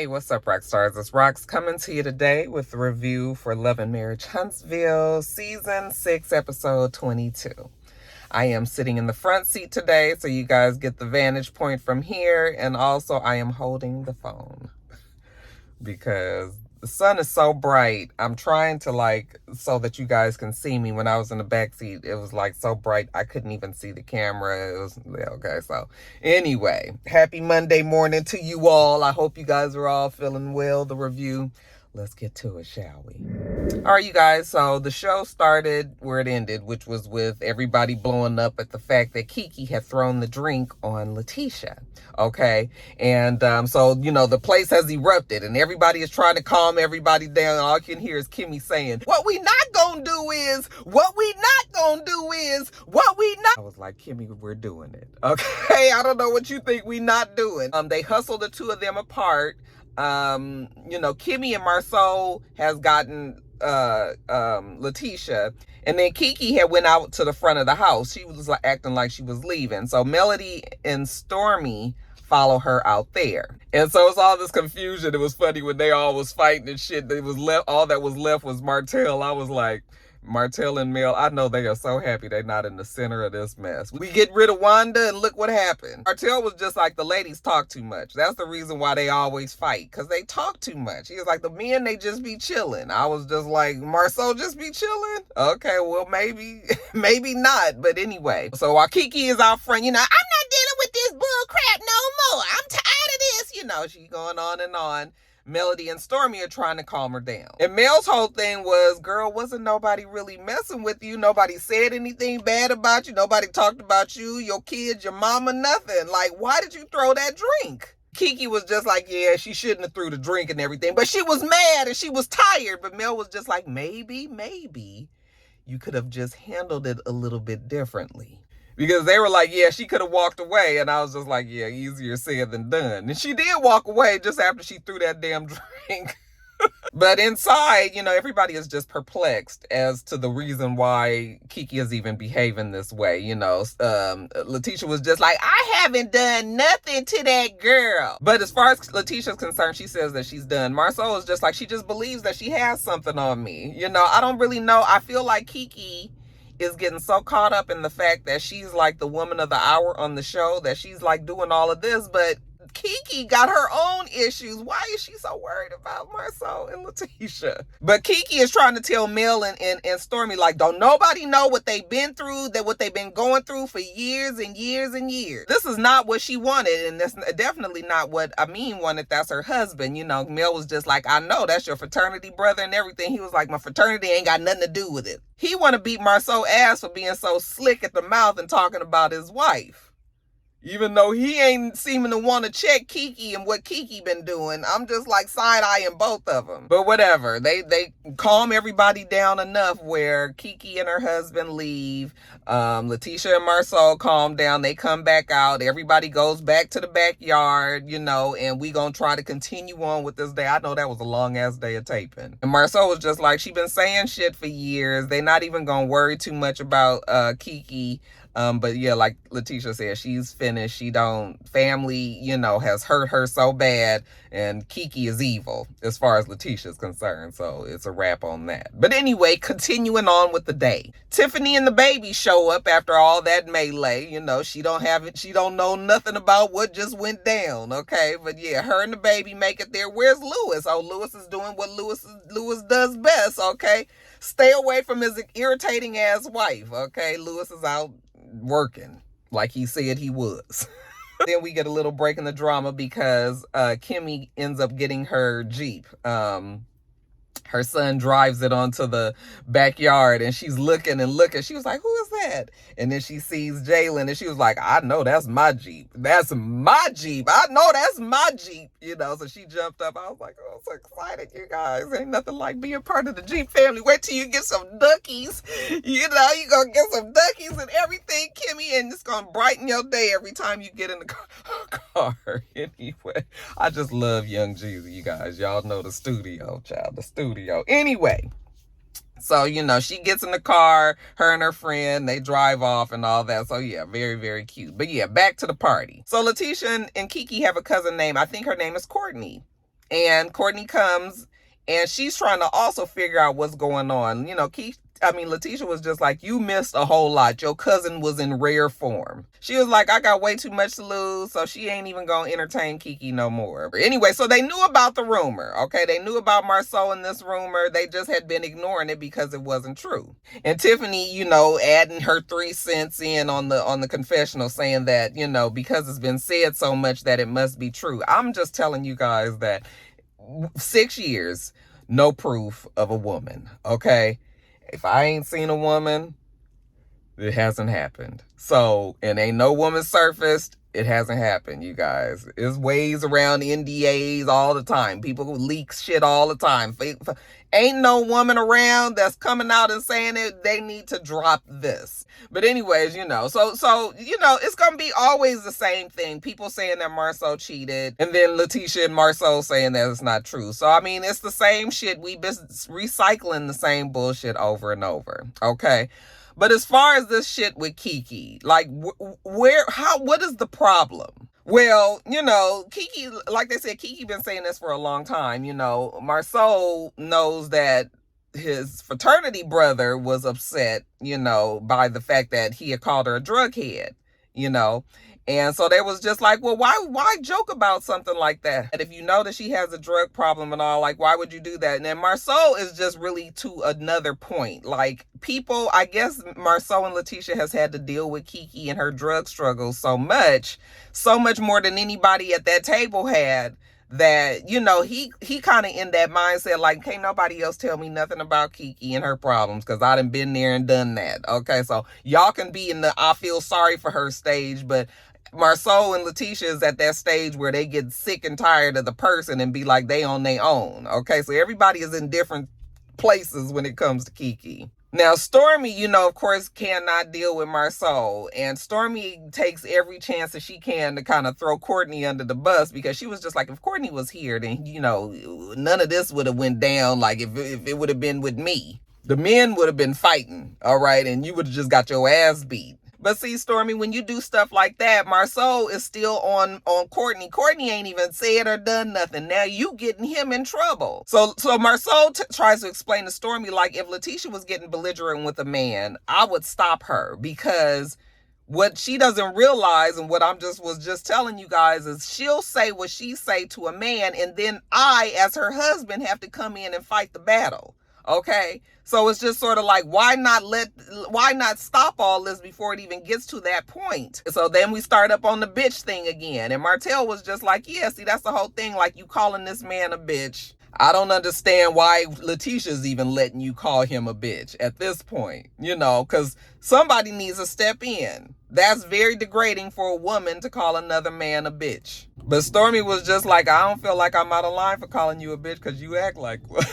Hey, what's up, rock stars? It's Rox coming to you today with the review for Love and Marriage Huntsville, Season 6, Episode 22. I am sitting in the front seat today, so you guys get the vantage point from here, and also I am holding the phone because the sun is so bright. I'm trying to so that you guys can see me. When I was in the back seat, it was so bright I couldn't even see the camera. It was okay. So anyway, happy Monday morning to you all. I hope you guys are all feeling well. The review, let's get to it, shall we? All right, you guys, so the show started where it ended, which was with everybody blowing up at the fact that Kiki had thrown the drink on Letitia, okay? And so, the place has erupted, and everybody is trying to calm everybody down. All you can hear is Kimmy saying, what we not gonna do is, what we not gonna do is, what we not... I was like, Kimmy, we're doing it, okay? I don't know what you think we not doing. They hustled the two of them apart. Kimmy and Marceau has gotten Letitia, and then Kiki had went out to the front of the house. She was acting like she was leaving, so Melody and Stormy follow her out there, and so it's all this confusion. It was funny when they all was fighting and shit. It was left, all that was left was Martell. I was like, Martell and Mel, I know they are so happy they're not in the center of this mess. We get rid of Wanda, and look what happened. Martell was just like, the ladies talk too much. That's the reason why they always fight, because they talk too much. He was like, the men, they just be chilling. I was just like, Marceau just be chilling? Okay, well, maybe, maybe not. But anyway, so while Kiki is out front, I'm not dealing with this bull crap no more. I'm tired of this. She going on and on. Melody and Stormy are trying to calm her down. And Mel's whole thing was, girl, wasn't nobody really messing with you. Nobody said anything bad about you. Nobody talked about you, your kids, your mama, nothing. Like, why did you throw that drink? Kiki was just like, yeah, she shouldn't have threw the drink and everything. But she was mad and she was tired. But Mel was just like, maybe you could have just handled it a little bit differently. Because they were like, yeah, she could have walked away. And I was just like, yeah, easier said than done. And she did walk away just after she threw that damn drink. But inside, everybody is just perplexed as to the reason why Kiki is even behaving this way. Letitia was just like, I haven't done nothing to that girl. But as far as Letitia's concerned, she says that she's done. Marceau is just like, she just believes that she has something on me. I don't really know. I feel like Kiki is getting so caught up in the fact that she's like the woman of the hour on the show, that she's like doing all of this, but Kiki got her own issues. Why is she so worried about Marceau and Letitia? But Kiki is trying to tell Mel and Stormy, like, don't nobody know what they've been through, what they've been going through for years and years and years. This is not what she wanted, and that's definitely not what Amin wanted. That's her husband. Mel was just like, I know, that's your fraternity brother and everything. He was like, my fraternity ain't got nothing to do with it. He want to beat Marceau ass for being so slick at the mouth and talking about his wife. Even though he ain't seeming to want to check Kiki and what Kiki been doing. I'm just like side-eyeing both of them. But whatever. They calm everybody down enough where Kiki and her husband leave. Letitia and Marceau calm down. They come back out. Everybody goes back to the backyard, and we gonna try to continue on with this day. I know that was a long-ass day of taping. And Marceau was just like, she been saying shit for years. They not even gonna worry too much about Kiki. But yeah, like Letitia said, she's finished. Family, has hurt her so bad, and Kiki is evil as far as Letitia's concerned. So it's a wrap on that. But anyway, continuing on with the day. Tiffany and the baby show up after all that melee. She don't know nothing about what just went down. Okay. But yeah, her and the baby make it there. Where's Lewis? Oh, Lewis is doing what Lewis does best. Okay. Stay away from his irritating ass wife. Okay. Lewis is out working like he said he was. Then we get a little break in the drama because Kimmy ends up getting her Jeep. Her son drives it onto the backyard, and she's looking and looking. She was like, who is that? And then she sees Jalen, and she was like, I know that's my Jeep. That's my Jeep. I know that's my Jeep. So she jumped up. I was like, oh, so excited, you guys. Ain't nothing like being part of the Jeep family. Wait till you get some duckies. You gonna get some duckies and everything, Kimmy, and it's gonna brighten your day every time you get in the car. Anyway, I just love Young Jeezy, you guys. Y'all know the studio, child, the studio. Anyway, so, she gets in the car, her and her friend, they drive off and all that. So, yeah, very, very cute. But, yeah, back to the party. So, Letitia and Kiki have a cousin named, I think her name is Courtney. And Courtney comes and she's trying to also figure out what's going on. You know, Letitia was just like, you missed a whole lot. Your cousin was in rare form. She was like, I got way too much to lose, so she ain't even gonna entertain Kiki no more. Anyway, so they knew about the rumor, okay? They knew about Marceau and this rumor. They just had been ignoring it because it wasn't true. And Tiffany, you know, adding her 3 cents in on the confessional, saying that, you know, because it's been said so much that it must be true. I'm just telling you guys that 6 years, no proof of a woman, okay? If I ain't seen a woman, it hasn't happened. So, and ain't no woman surfaced, it hasn't happened, you guys. There's ways around NDAs all the time. People who leak shit all the time. Ain't no woman around that's coming out and saying it. They need to drop this. But anyways, you know, so you know, it's gonna be always the same thing. People saying that Marceau cheated, and then Letitia and Marceau saying that it's not true. So I mean, it's the same shit. We been recycling the same bullshit over and over. Okay. But as far as this shit with Kiki, like, what is the problem? Well, you know, Kiki, like they said, Kiki been saying this for a long time. You know, Marceau knows that his fraternity brother was upset, you know, by the fact that he had called her a drug head, you know. And so they was just like, well, why joke about something like that? And if you know that she has a drug problem and all, like, why would you do that? And then Marceau is just really to another point. Like, people, I guess Marceau and Letitia has had to deal with Kiki and her drug struggles so much more than anybody at that table had, that, you know, he kind of in that mindset, like, can't nobody else tell me nothing about Kiki and her problems, because I done been there and done that. Okay, so y'all can be in the I feel sorry for her stage, but Marceau and Letitia is at that stage where they get sick and tired of the person and be like, they on their own. Okay, so everybody is in different places when it comes to Kiki. Now, Stormy, you know, of course, cannot deal with Marceau. And Stormy takes every chance that she can to kind of throw Courtney under the bus, because she was just like, if Courtney was here, then, you know, none of this would have went down. Like, if it would have been with me, the men would have been fighting, all right? And you would have just got your ass beat. But see, Stormy, when you do stuff like that, Marceau is still on Courtney. Courtney ain't even said or done nothing. Now you getting him in trouble. So Marceau tries to explain to Stormy, like, if Letitia was getting belligerent with a man, I would stop her, because what she doesn't realize, and what was just telling you guys, is she'll say what she say to a man, and then I, as her husband, have to come in and fight the battle. Okay, so it's just sort of like, why not stop all this before it even gets to that point? So then we start up on the bitch thing again. And Martell was just like, yeah, see, that's the whole thing. Like, you calling this man a bitch. I don't understand why Letitia's even letting you call him a bitch at this point, you know, because somebody needs to step in. That's very degrading for a woman to call another man a bitch. But Stormy was just like, I don't feel like I'm out of line for calling you a bitch, because you act like one.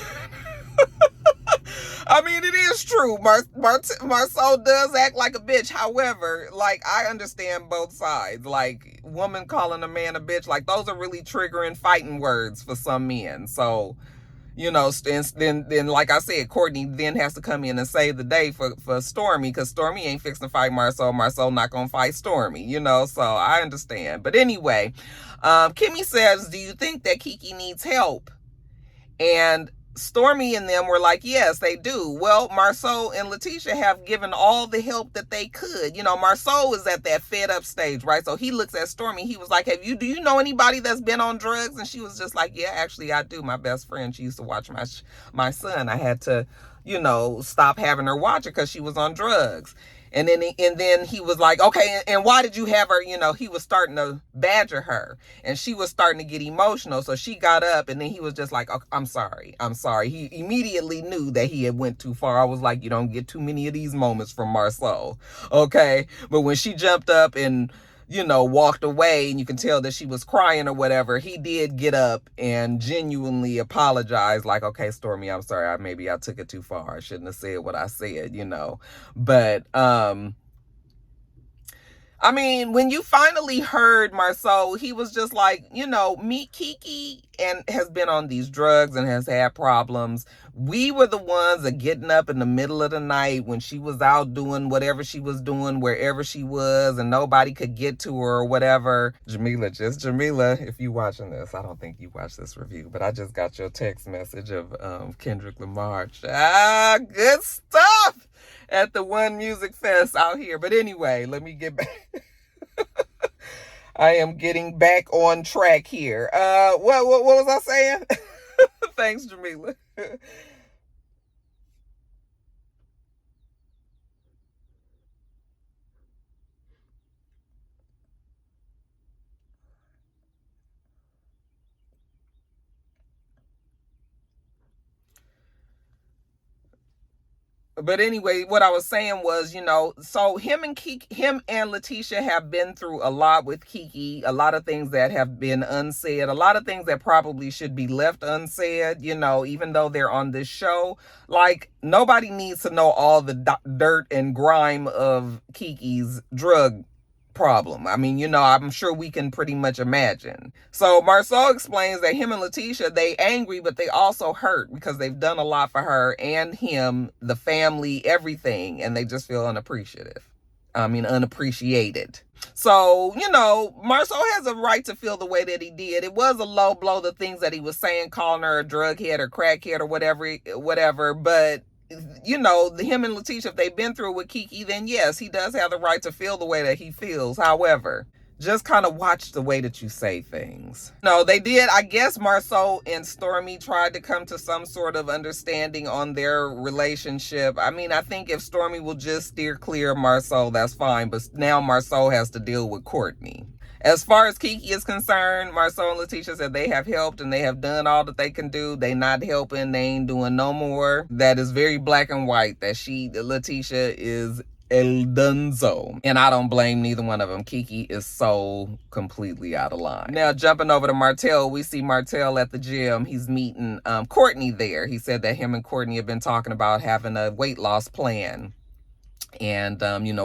I mean, it is true. Marceau does act like a bitch. However, like, I understand both sides. Like, woman calling a man a bitch, like, those are really triggering fighting words for some men. So, you know, then like I said, Courtney then has to come in and save the day for Stormy, because Stormy ain't fixing to fight Marceau. Marceau not gonna fight Stormy, you know. So I understand. But anyway, Kimmy says, do you think that Kiki needs help? And Stormy and them were like, yes, they do. Well, Marceau and Letitia have given all the help that they could. You know, Marceau is at that fed up stage, right? So he looks at Stormy. He was like, do you know anybody that's been on drugs? And she was just like, yeah, actually I do. My best friend, she used to watch my son. I had to, you know, stop having her watch it because she was on drugs. And then he was like, okay, and why did you have her? You know, he was starting to badger her, and she was starting to get emotional. So she got up, and then he was just like, oh, I'm sorry. He immediately knew that he had went too far. I was like, you don't get too many of these moments from Marceau. Okay. But when she jumped up and, you know, walked away, and you can tell that she was crying or whatever, he did get up and genuinely apologize, like, okay, Stormy, I'm sorry, maybe I took it too far. I shouldn't have said what I said, you know. But I mean, when you finally heard Marceau, he was just like, meet Kiki and has been on these drugs and has had problems. We were the ones that getting up in the middle of the night when she was out doing whatever she was doing, wherever she was, and nobody could get to her or whatever. Jamila, if you watching this, I don't think you watched this review, but I just got your text message of Kendrick Lamar. Good stuff at the One Music Fest out here. But anyway, let me get back. I am getting back on track here. What was I saying? Thanks, Jamila. But anyway, what I was saying was, so him and Letitia have been through a lot with Kiki, a lot of things that have been unsaid, a lot of things that probably should be left unsaid, even though they're on this show. Like, nobody needs to know all the dirt and grime of Kiki's drug problem. I mean, I'm sure we can pretty much imagine. So Marceau explains that him and Letitia, they angry, but they also hurt because they've done a lot for her and him, the family, everything, and they just feel unappreciated. So, Marceau has a right to feel the way that he did. It was a low blow, the things that he was saying, calling her a drug head or crackhead or whatever, but him and Letitia, if they've been through with Kiki, then yes, he does have the right to feel the way that he feels. However, just kind of watch the way that you say things. No, they did. I guess Marceau and Stormy tried to come to some sort of understanding on their relationship. I mean, I think if Stormy will just steer clear of Marceau, that's fine. But now Marceau has to deal with Courtney. As far as Kiki is concerned, Marceau and Letitia said they have helped and they have done all that they can do. They not helping. They ain't doing no more. That is very black and white, that Letitia is el dunzo. And I don't blame neither one of them. Kiki is so completely out of line. Now, jumping over to Martell, we see Martell at the gym. He's meeting Courtney there. He said that him and Courtney have been talking about having a weight loss plan. And,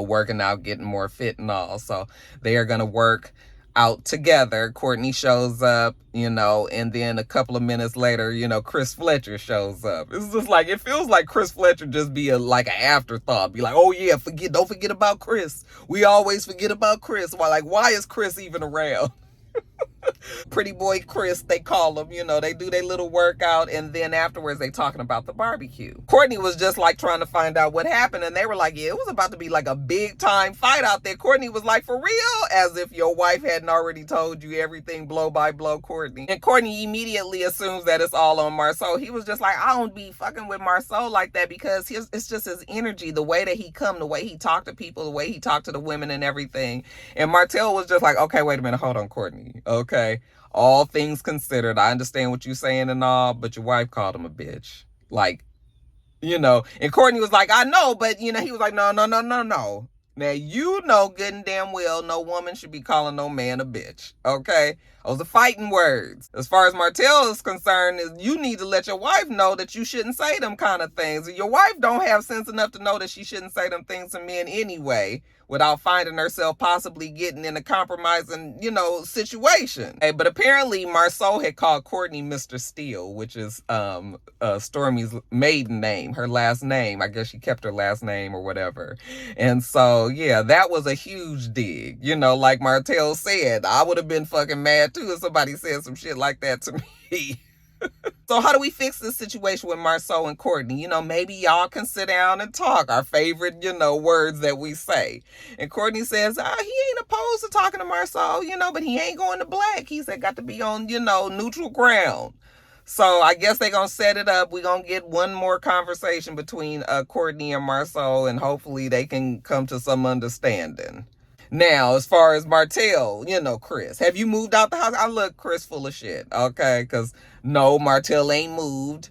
working out, getting more fit and all. So they are going to work out together. Courtney shows up, and then a couple of minutes later, Chris Fletcher shows up. It's just like, it feels like Chris Fletcher just be like an afterthought. Be like, oh yeah, don't forget about Chris. We always forget about Chris. Why is Chris even around? Pretty boy Chris, they call him. They do their little workout, and then afterwards they talking about the barbecue. Courtney was just like trying to find out what happened, and they were like, yeah, it was about to be like a big time fight out there. Courtney was like, for real? As if your wife hadn't already told you everything blow by blow, Courtney. And Courtney immediately assumes that it's all on Marceau. He was just like, I don't be fucking with Marceau like that, because it's just his energy, the way that he come, the way he talked to people, the way he talked to the women and everything. And Martell was just like, okay, wait a minute, hold on, Courtney. Okay. All things considered, I understand what you're saying and all, but your wife called him a bitch. And Courtney was like, I know, but, he was like, no. Now, good and damn well, no woman should be calling no man a bitch, okay? Those are fighting words. As far as Martell is concerned, you need to let your wife know that you shouldn't say them kind of things. Your wife don't have sense enough to know that she shouldn't say them things to men anyway, without finding herself possibly getting in a compromising, situation. Hey, but apparently Marceau had called Courtney Mr. Steele, which is Stormy's maiden name, her last name. I guess she kept her last name or whatever. And so, yeah, that was a huge dig. Like Martell said, I would have been fucking mad too if somebody said some shit like that to me. So how do we fix this situation with Marceau and Courtney? Maybe y'all can sit down and talk. Our favorite, words that we say. And Courtney says, he ain't opposed to talking to Marceau, but he ain't going to black. He said, got to be on, neutral ground. So I guess they're going to set it up. We're going to get one more conversation between Courtney and Marceau, and hopefully they can come to some understanding. Now, as far as Martell, Chris, have you moved out the house? I look Chris full of shit, okay? Because, no, Martell ain't moved.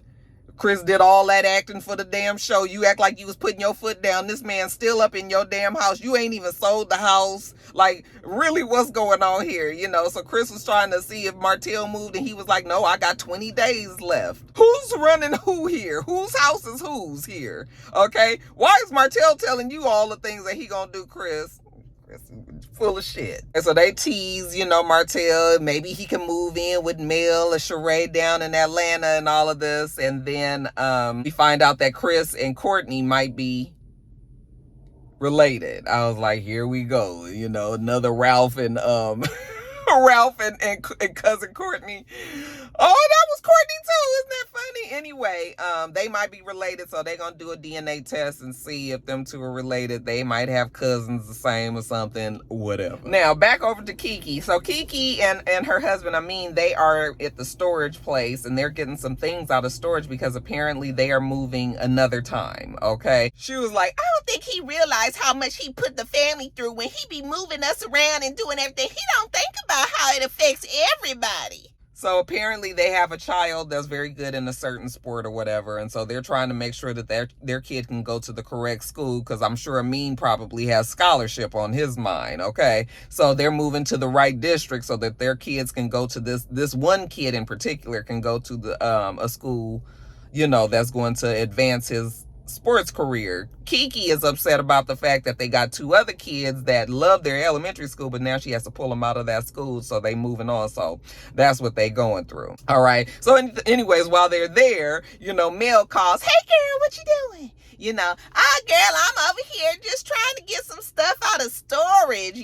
Chris did all that acting for the damn show. You act like you was putting your foot down. This man's still up in your damn house. You ain't even sold the house. Like, really, what's going on here? So Chris was trying to see if Martell moved, and he was like, no, I got 20 days left. Who's running who here? Whose house is whose here? Okay? Why is Martell telling you all the things that he gonna do, Chris? Full of shit. And so they tease, Martell, maybe he can move in with Mel or Sheree down in Atlanta and all of this. And then we find out that Chris and Courtney might be related. I was like, here we go, another Ralph and Ralph and cousin Courtney. Oh, that was Courtney too. Isn't that funny? Anyway, they might be related, so they're gonna do a DNA test and see if them two are related. They might have cousins the same or something, whatever. Now back over to Kiki. So Kiki and her husband, they are at the storage place and they're getting some things out of storage because apparently they are moving another time. Okay. She was like, I don't think he realized how much he put the family through when he be moving us around and doing everything. He don't think about how it affects everybody. So apparently they have a child that's very good in a certain sport or whatever. And so they're trying to make sure that their kid can go to the correct school, because I'm sure Amin probably has scholarship on his mind. Okay. So they're moving to the right district so that their kids can go to this one kid in particular can go to the a school, that's going to advance his sports career. Kiki is upset about the fact that they got two other kids that love their elementary school, but now she has to pull them out of that school, so they moving on. So that's what they going through. All right. So anyways, while they're there, Mel calls, hey girl, what you doing? Girl, I'm over here just trying to get some stuff out of storage,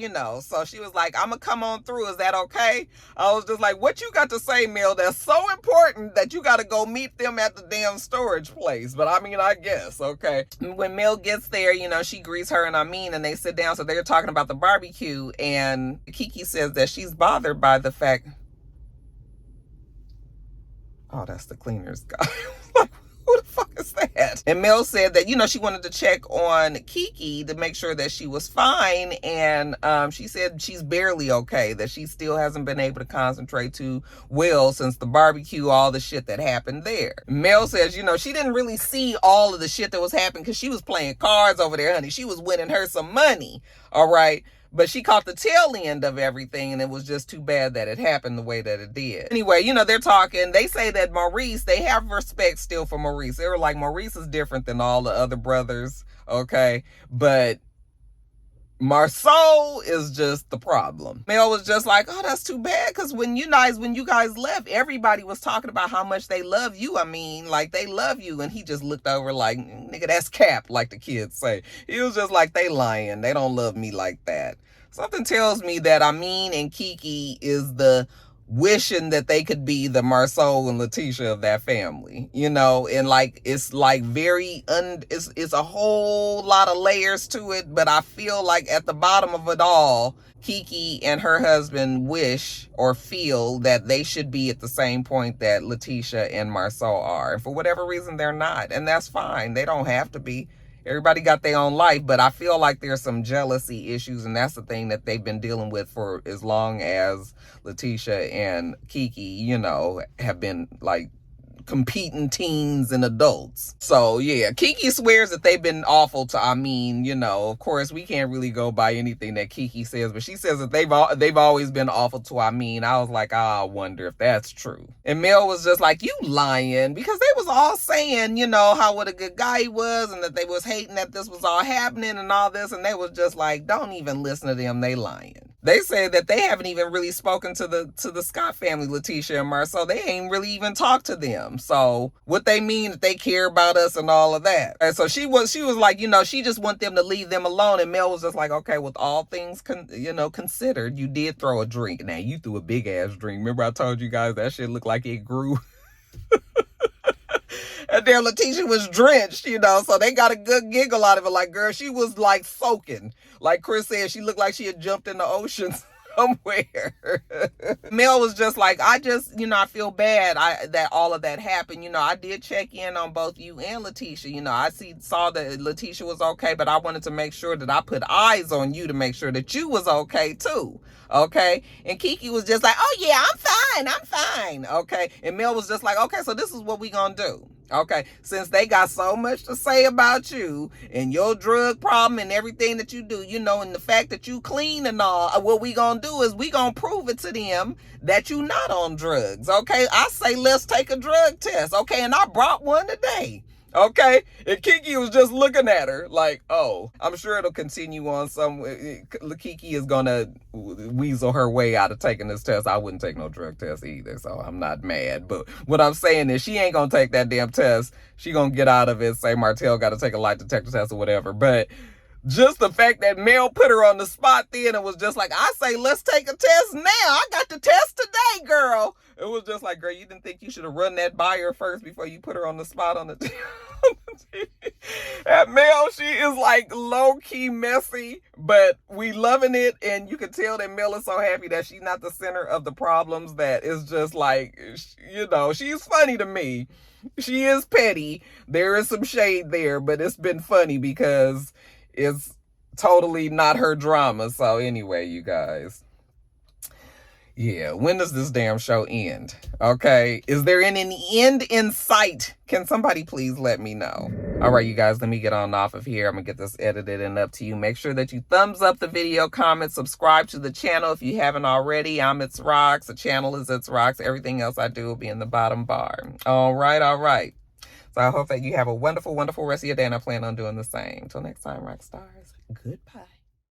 So she was like, I'm gonna come on through. Is that okay? I was just like, what you got to say, Mel? That's so important that you got to go meet them at the damn storage place. But I guess, okay. When Mel gets there, she greets her and Amin and they sit down. So they're talking about the barbecue. And Kiki says that she's bothered by the fact, oh, that's the cleaners guy. Who the fuck is that? And Mel said that, she wanted to check on Kiki to make sure that she was fine. And she said she's barely okay, that she still hasn't been able to concentrate too well since the barbecue, all the shit that happened there. Mel says, she didn't really see all of the shit that was happening because she was playing cards over there, honey. She was winning her some money. All right. But she caught the tail end of everything, and it was just too bad that it happened the way that it did. Anyway, they're talking. They say that Maurice, they have respect still for Maurice. They were like, Maurice is different than all the other brothers, okay? But Marceau is just the problem. Mel was just like, oh, that's too bad, because when you guys left, everybody was talking about how much they love you. They love you. And he just looked over like, nigga, that's cap, like the kids say. He was just like, they lying. They don't love me like that. Something tells me that Amin and Kiki is the wishing that they could be the Marceau and Letitia of that family, and it's like it's a whole lot of layers to it, but I feel like at the bottom of it all, Kiki and her husband wish or feel that they should be at the same point that Letitia and Marceau are. And for whatever reason, they're not. And that's fine. They don't have to be. Everybody got their own life, but I feel like there's some jealousy issues, and that's the thing that they've been dealing with for as long as Letitia and Kiki, have been like competing teens and adults. So yeah, Kiki swears that they've been awful to Amin. Of course we can't really go by anything that Kiki says, but she says that they've always been awful to Amin. I was like, I wonder if that's true. And Mel was just like, you lying, because they was all saying, how what a good guy he was, and that they was hating that this was all happening and all this, and they was just like, don't even listen to them, they lying. They said that they haven't even really spoken to the Scott family, Letitia and Marceau. They ain't really even talked to them. So what they mean that they care about us and all of that. And so she was like, she just want them to leave them alone. And Mel was just like, okay, with all things considered, you did throw a drink. Now you threw a big ass drink. Remember I told you guys that shit looked like it grew. And then Letitia was drenched, so they got a good giggle out of it. Like, girl, she was like soaking. Like Chris said, she looked like she had jumped in the ocean somewhere. Mel was just like, I feel bad that all of that happened. I did check in on both you and Letitia. I saw that Letitia was okay, but I wanted to make sure that I put eyes on you to make sure that you was okay too. Okay. And Kiki was just like, oh yeah, I'm fine. Okay. And Mel was just like, okay, so this is what we gonna do. Okay. Since they got so much to say about you and your drug problem and everything that you do, and the fact that you clean and all, what we gonna do is we gonna prove it to them that you not on drugs. Okay. I say, let's take a drug test. Okay. And I brought one today. Okay, and Kiki was just looking at her like, oh, I'm sure it'll continue on some. Kiki is gonna weasel her way out of taking this test. I wouldn't take no drug test either, so I'm not mad. But what I'm saying is she ain't gonna take that damn test. She gonna get out of it, say Martell got to take a lie detector test or whatever. But just the fact that Mel put her on the spot then, it was just like, I say, let's take a test now. I got the test today, girl. It was just like, girl, you didn't think you should have run that by her first before you put her on the spot on the TV? At Mel, she is like low-key messy, but we loving it. And you can tell that Mel is so happy that she's not the center of the problems. That is just like, you know, she's funny to me. She is petty. There is some shade there, but it's been funny because it's totally not her drama. So anyway, you guys. Yeah, when does this damn show end? Okay, is there an end in sight? Can somebody please let me know? All right, you guys, let me get on off of here. I'm gonna get this edited and up to you. Make sure that you thumbs up the video, comment, subscribe to the channel if you haven't already. I'm itsrox. The channel is itsrox. Everything else I do will be in the bottom bar. All right, all right. So I hope that you have a wonderful, wonderful rest of your day, and I plan on doing the same. Till next time, rock stars. Goodbye.